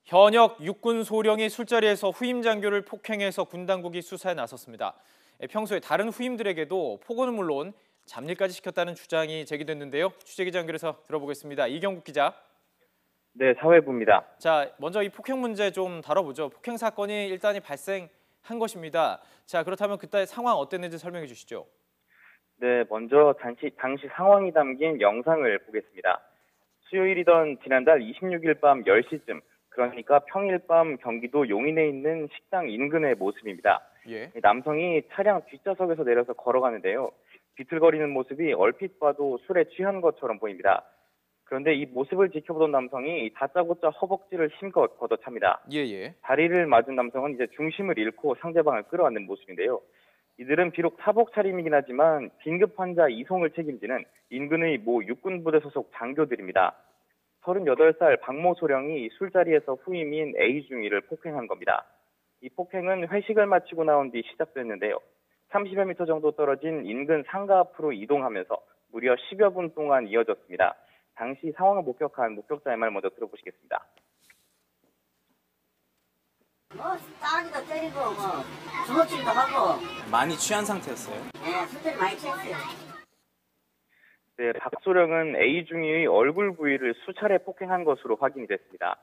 현역 육군 소령이 술자리에서 후임 장교를 폭행해서 군 당국이 수사에 나섰습니다. 평소에 다른 후임들에게도 폭언은 물론 잡일까지 시켰다는 주장이 제기됐는데요. 취재기자 연결해서 들어보겠습니다. 이경국 기자. 네, 사회부입니다. 자, 먼저 이 폭행 문제 좀 다뤄보죠. 폭행 사건이 일단이 발생한 것입니다. 자, 그렇다면 그때 상황 어땠는지 설명해 주시죠. 네, 먼저 당시 상황이 담긴 영상을 보겠습니다. 수요일이던 지난달 26일 밤 10시쯤, 그러니까 평일 밤 경기도 용인에 있는 식당 인근의 모습입니다. 예. 남성이 차량 뒷좌석에서 내려서 걸어가는데요. 비틀거리는 모습이 얼핏 봐도 술에 취한 것처럼 보입니다. 그런데 이 모습을 지켜보던 남성이 다짜고짜 허벅지를 힘껏 걷어찹니다. 예. 다리를 맞은 남성은 이제 중심을 잃고 상대방을 끌어안는 모습인데요. 이들은 비록 사복 차림이긴 하지만 긴급 환자 이송을 책임지는 인근의 모 육군부대 소속 장교들입니다. 38살 박모 소령이 술자리에서 후임인 A 중위를 폭행한 겁니다. 이 폭행은 회식을 마치고 나온 뒤 시작됐는데요. 30여 미터 정도 떨어진 인근 상가 앞으로 이동하면서 무려 10여 분 동안 이어졌습니다. 당시 상황을 목격한 목격자의 말 먼저 들어보시겠습니다. 싸기도 때리고 주먹질도 하고. 많이 취한 상태였어요? 네, 술자리 많이 취했어요. 네, 박소령은 A 중위의 얼굴 부위를 수차례 폭행한 것으로 확인이 됐습니다.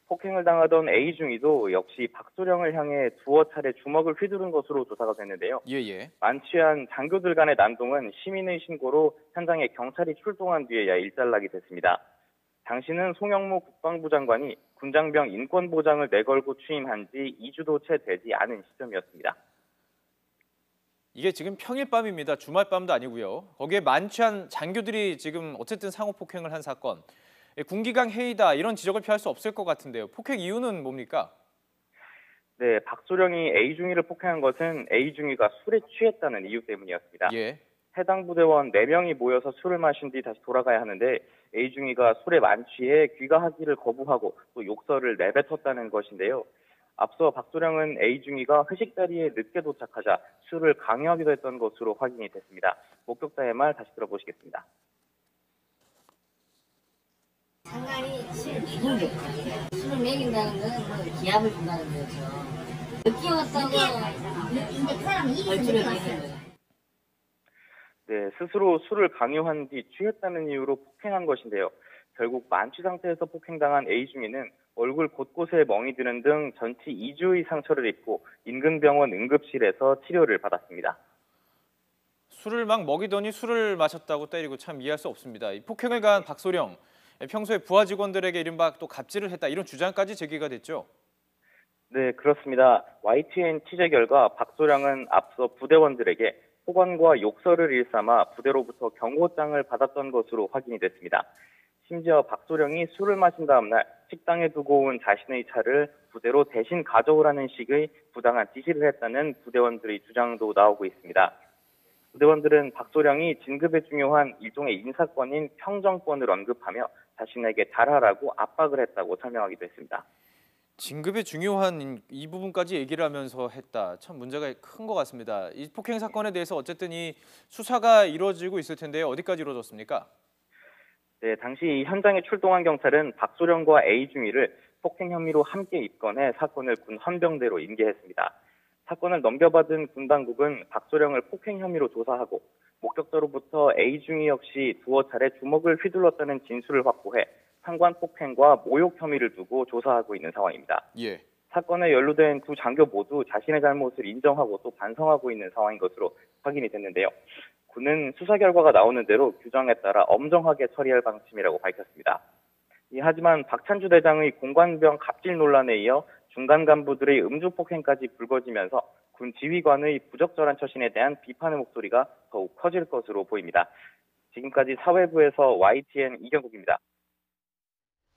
폭행을 당하던 A 중위도 역시 박소령을 향해 두어 차례 주먹을 휘두른 것으로 조사가 됐는데요. 예. 만취한 장교들 간의 난동은 시민의 신고로 현장에 경찰이 출동한 뒤에야 일단락이 됐습니다. 당시는 송영무 국방부 장관이 군장병 인권보장을 내걸고 취임한 지 2주도 채 되지 않은 시점이었습니다. 이게 지금 평일 밤입니다. 주말 밤도 아니고요. 거기에 만취한 장교들이 지금 어쨌든 상호 폭행을 한 사건. 군기강 해이다 이런 지적을 피할 수 없을 것 같은데요. 폭행 이유는 뭡니까? 네, 박소령이 A 중위를 폭행한 것은 A 중위가 술에 취했다는 이유 때문이었습니다. 예. 해당 부대원 4명이 모여서 술을 마신 뒤 다시 돌아가야 하는데 A 중위가 술에 만취해 귀가하기를 거부하고 또 욕설을 내뱉었다는 것인데요. 앞서 박소령은 A 중위가 회식 자리에 늦게 도착하자 술을 강요하기도 했던 것으로 확인이 됐습니다. 목격자의 말 다시 들어보시겠습니다. 상관이 술 기본적 술을 먹인다는 건 기합을 준다는 거죠. 늦게 왔다고 근데 그 사람이 이기는 거예요. 네, 스스로 술을 강요한 뒤 취했다는 이유로 폭행한 것인데요. 결국 만취 상태에서 폭행당한 A 중위는 얼굴 곳곳에 멍이 드는 등 전치 2주의 상처를 입고 인근 병원 응급실에서 치료를 받았습니다. 술을 막 먹이더니 술을 마셨다고 때리고 참 이해할 수 없습니다. 이 폭행을 가한 박소령, 평소에 부하 직원들에게 이른바 또 갑질을 했다 이런 주장까지 제기가 됐죠. 네, 그렇습니다. YTN 취재 결과 박소령은 앞서 부대원들에게 폭언과 욕설을 일삼아 부대로부터 경고장을 받았던 것으로 확인이 됐습니다. 심지어 박소령이 술을 마신 다음 날 식당에 두고 온 자신의 차를 부대로 대신 가져오라는 식의 부당한 지시를 했다는 부대원들의 주장도 나오고 있습니다. 부대원들은 박소령이 진급에 중요한 일종의 인사권인 평정권을 언급하며 자신에게 잘하라고 압박을 했다고 설명하기도 했습니다. 진급에 중요한 이 부분까지 얘기를 하면서 했다. 참 문제가 큰 것 같습니다. 이 폭행 사건에 대해서 어쨌든 이 수사가 이루어지고 있을 텐데요. 어디까지 이루어졌습니까? 네, 당시 현장에 출동한 경찰은 박소령과 A 중위를 폭행 혐의로 함께 입건해 사건을 군 헌병대로 인계했습니다. 사건을 넘겨받은 군 당국은 박소령을 폭행 혐의로 조사하고 목격자로부터 A 중위 역시 두어 차례 주먹을 휘둘렀다는 진술을 확보해 상관 폭행과 모욕 혐의를 두고 조사하고 있는 상황입니다. 예. 사건에 연루된 두 장교 모두 자신의 잘못을 인정하고 또 반성하고 있는 상황인 것으로 확인이 됐는데요. 군은 수사 결과가 나오는 대로 규정에 따라 엄정하게 처리할 방침이라고 밝혔습니다. 하지만 박찬주 대장의 공관병 갑질 논란에 이어 중간 간부들의 음주 폭행까지 불거지면서 군 지휘관의 부적절한 처신에 대한 비판의 목소리가 더욱 커질 것으로 보입니다. 지금까지 사회부에서 YTN 이경국입니다.